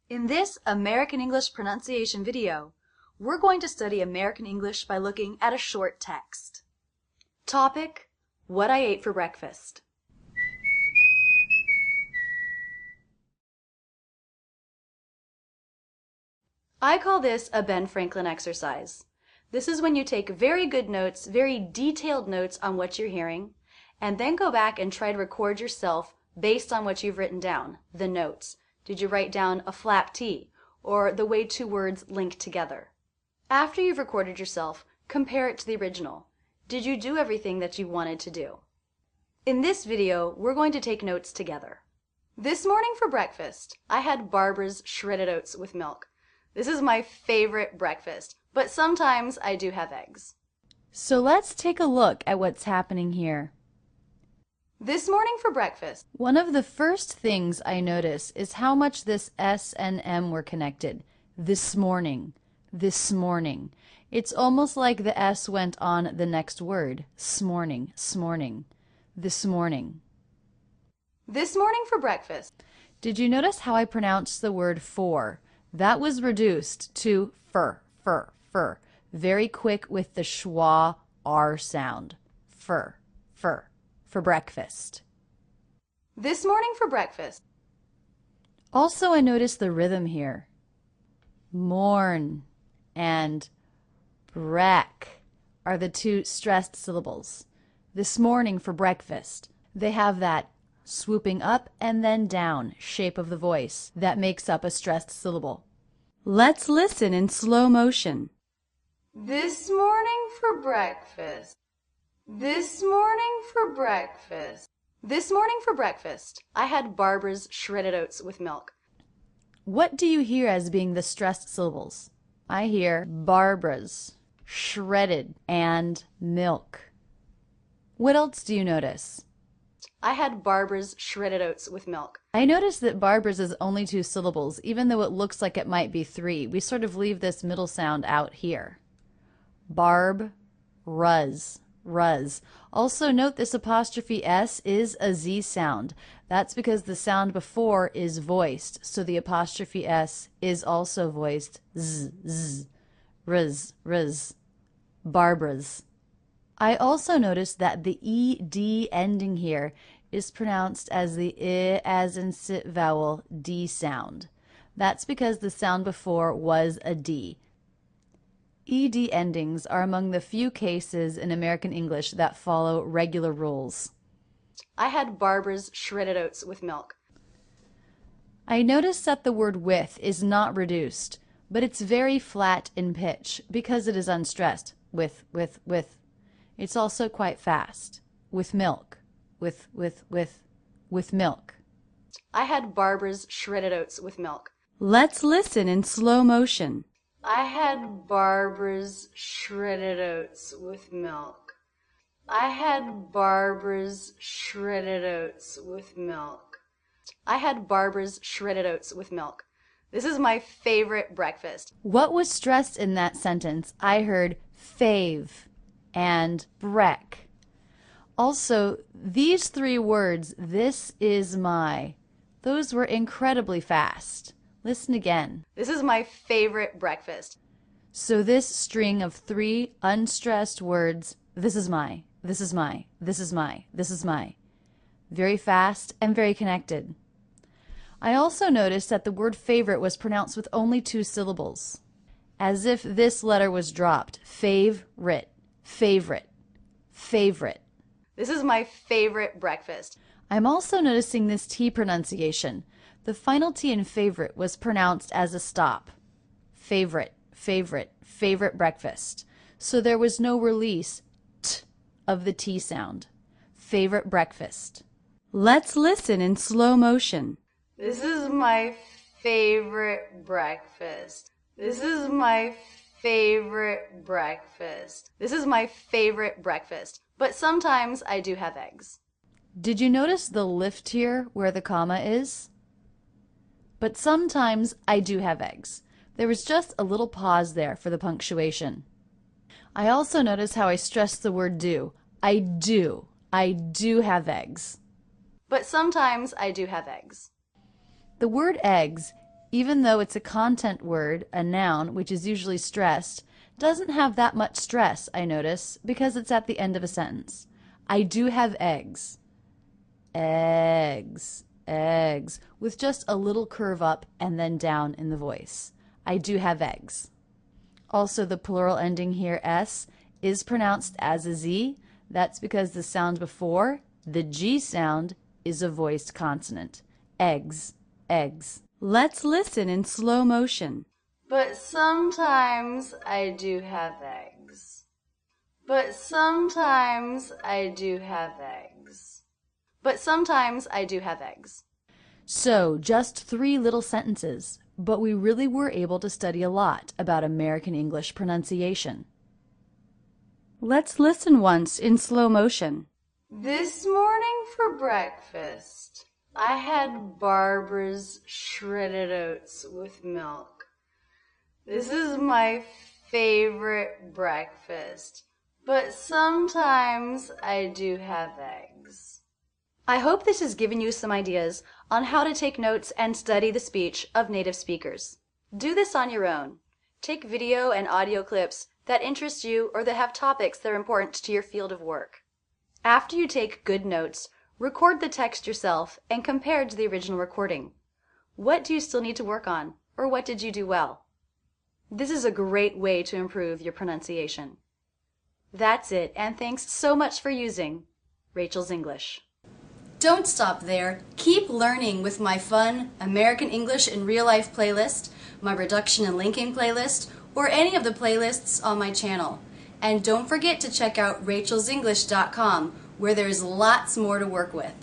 In this American English pronunciation video, we're going to study American English by looking at a short text. Topic: What I ate for breakfast. I call this a Ben Franklin exercise. This is when you take very good notes, very detailed notes on what you're hearing, and then go back and try to record yourself based on what you've written down, the notes. Did you write down a flap T, or the way two words link together? After you've recorded yourself, compare it to the original. Did you do everything that you wanted to do? In this video, we're going to take notes together. This morning for breakfast, I had Barbara's shredded oats with milk. This is my favorite breakfast, but sometimes I do have eggs. So let's take a look at what's happening here. This morning for breakfast. One of the first things I notice is how much this S and M were connected. This morning, this morning. It's almost like the S went on the next word. S'morning, s'morning, this morning. This morning for breakfast. Did you notice how I pronounced the word for? That was reduced to fur, fur, fur. Very quick with the schwa R sound. Fur, fur. For breakfast. This morning for breakfast. Also, I noticed the rhythm here. Morn and breck are the two stressed syllables. This morning for breakfast. They have that swooping up and then down shape of the voice that makes up a stressed syllable. Let's listen in slow motion. This morning for breakfast. This morning for breakfast. This morning for breakfast, I had Barbara's shredded oats with milk. What do you hear as being the stressed syllables? I hear Barbara's, shredded, and milk. What else do you notice? I had Barbara's shredded oats with milk. I noticed that Barbara's is only 2 syllables, even though it looks like it might be 3. We sort of leave this middle sound out here. Barb, ruz. Ruz. Also note this apostrophe S is a Z sound. That's because the sound before is voiced, so the apostrophe S is also voiced. Z, z. Ruz, ruz. Barbara's. I also noticed that the ED ending here is pronounced as the I as in sit vowel D sound. That's because the sound before was a D. ED endings are among the few cases in American English that follow regular rules. I had Barbara's shredded oats with milk. I noticed that the word with is not reduced, but it's very flat in pitch because it is unstressed. With. It's also quite fast. With milk. With milk. I had Barbara's shredded oats with milk. Let's listen in slow motion. I had Barbara's shredded oats with milk. I had Barbara's shredded oats with milk. I had Barbara's shredded oats with milk. This is my favorite breakfast. What was stressed in that sentence? I heard fave and breck. Also, these 3 words, this is my, those were incredibly fast. Listen again. This is my favorite breakfast. So this string of 3 unstressed words, this is my, this is my, this is my, this is my. Very fast and very connected. I also noticed that the word favorite was pronounced with only 2 syllables, as if this letter was dropped. Favorite, favorite, favorite. This is my favorite breakfast. I'm also noticing this T pronunciation. The final T in favorite was pronounced as a stop. Favorite, favorite, favorite breakfast. So there was no release T of the T sound. Favorite breakfast. Let's listen in slow motion. This is my favorite breakfast. This is my favorite breakfast. This is my favorite breakfast. But sometimes I do have eggs. Did you notice the lift here where the comma is? But sometimes I do have eggs. There was just a little pause there for the punctuation. I also noticed how I stressed the word do. I do have eggs. But sometimes I do have eggs. The word eggs even though it's a content word, a noun, which is usually stressed, doesn't have that much stress, I notice, because it's at the end of a sentence. I do have eggs. Eggs, eggs, with just a little curve up and then down in the voice. I do have eggs. Also, the plural ending here, S, is pronounced as a Z. That's because the sound before, the G sound, is a voiced consonant. Eggs, eggs. Let's listen in slow motion. But sometimes I do have eggs. But sometimes I do have eggs. But sometimes I do have eggs. So, just 3 little sentences, but we really were able to study a lot about American English pronunciation. Let's listen once in slow motion. This morning for breakfast, I had Barbara's shredded oats with milk. This is my favorite breakfast, but sometimes I do have eggs. I hope this has given you some ideas on how to take notes and study the speech of native speakers. Do this on your own. Take video and audio clips that interest you or that have topics that are important to your field of work. After you take good notes, record the text yourself and compare it to the original recording. What do you still need to work on, or what did you do well? This is a great way to improve your pronunciation. That's it, and thanks so much for using Rachel's English. Don't stop there. Keep learning with my fun American English in Real Life playlist, my reduction and linking playlist, or any of the playlists on my channel. And don't forget to check out rachelsenglish.com, where there's lots more to work with.